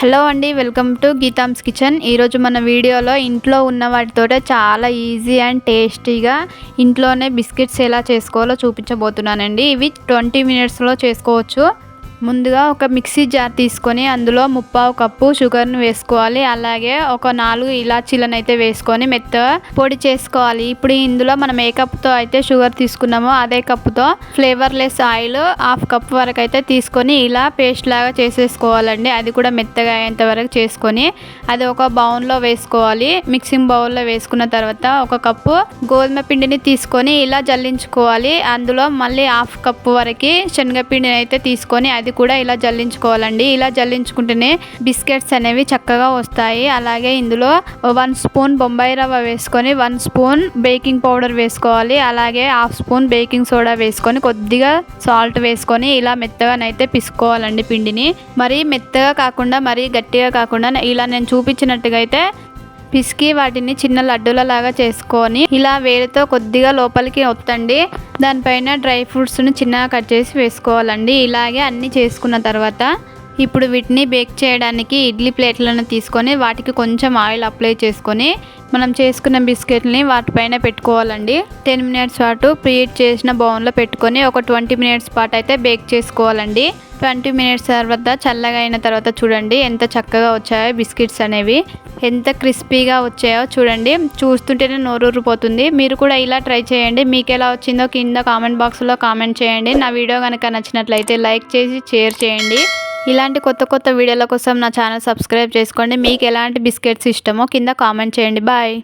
Hello అండి, welcome to గీతామ్స్ kitchen. ఈరోజు మన వీడియోలో ఇంట్లో ఉన్న వాటితోటే చాలా ఈజీ అండ్ టేస్టీగా ఇంట్లోనే బిస్కెట్స్ ఎలా చేసుకోవాలో చూపించబోతున్నానండి. ఇవి 20 మినిట్స్లో చేసుకోవచ్చు. ముందుగా ఒక మిక్సీ జార్ తీసుకొని అందులో 1/2 కప్పు షుగర్ను వేసుకోవాలి. అలాగే ఒక 4 ఇలాచీలను అయితే వేసుకొని మెత్తగా పొడి చేసుకోవాలి. ఇప్పుడు ఇందులో మనం ఏ కప్తో అయితే షుగర్ తీసుకున్నామో అదే కప్పుతో ఫ్లేవర్లెస్ ఆయిల్ 1/2 కప్ వరకు అయితే తీసుకొని ఇలా పేస్ట్ లాగా చేసేసుకోవాలండి. అది కూడా మెత్తగా అయ్యేంత వరకు చేసుకొని అది ఒక బౌల్లో వేసుకోవాలి. మిక్సింగ్ బౌల్లో వేసుకున్న తర్వాత ఒక కప్పు గోధుమ పిండిని తీసుకొని ఇలా జల్లించుకోవాలి. అందులో మళ్ళీ 1/2 కప్పు వరకు శనగపిండిని అయితే తీసుకొని అది కూడా ఇలా జల్లించుకోవాలండి. ఇలా జల్లించుకుంటేనే బిస్కెట్స్ అనేవి చక్కగా వస్తాయి. అలాగే ఇందులో 1 స్పూన్ బొంబాయి రవ్వ వేసుకొని 1 స్పూన్ బేకింగ్ పౌడర్ వేసుకోవాలి. అలాగే 1/2 స్పూన్ బేకింగ్ సోడా వేసుకొని కొద్దిగా సాల్ట్ వేసుకొని ఇలా మెత్తగానైతే పిసుకోవాలండి పిండిని. మరీ మెత్తగా కాకుండా మరీ గట్టిగా కాకుండా ఇలా నేను చూపించినట్టుగా అయితే పిసికి వాటిని చిన్న లడ్డూల లాగా చేసుకొని ఇలా వేలితో కొద్దిగా లోపలికి ఒత్తండి. దానిపైన డ్రై ఫ్రూట్స్ని చిన్నగా కట్ చేసి వేసుకోవాలండి. ఇలాగే అన్నీ చేసుకున్న తర్వాత ఇప్పుడు వీటిని బేక్ చేయడానికి ఇడ్లీ ప్లేట్లను తీసుకొని వాటికి కొంచెం ఆయిల్ అప్లై చేసుకొని మనం చేసుకున్న బిస్కెట్ని వాటిపైన పెట్టుకోవాలండి. 10 మినిట్స్ పాటు ప్రీహీట్ చేసిన బౌన్లో పెట్టుకొని ఒక 20 మినిట్స్ పాటు అయితే బేక్ చేసుకోవాలండి. 20 మినిట్స్ తర్వాత చల్లగా అయిన తర్వాత చూడండి ఎంత చక్కగా వచ్చాయో బిస్కెట్స్ అనేవి, ఎంత క్రిస్పీగా వచ్చాయో చూడండి. చూస్తుంటేనే నోరూరిపోతుంది. మీరు కూడా ఇలా ట్రై చేయండి. మీకు ఎలా వచ్చిందో కింద కామెంట్ బాక్స్లో కామెంట్ చేయండి. నా వీడియో కనుక నచ్చినట్లయితే లైక్ చేసి షేర్ చేయండి. ఇలాంటి కొత్త వీడియోల కోసం నా ఛానల్ సబ్స్క్రైబ్ చేసుకోండి. మీకు ఎలాంటి బిస్కెట్స్ ఇష్టమో కింద కామెంట్ చేయండి. బాయ్.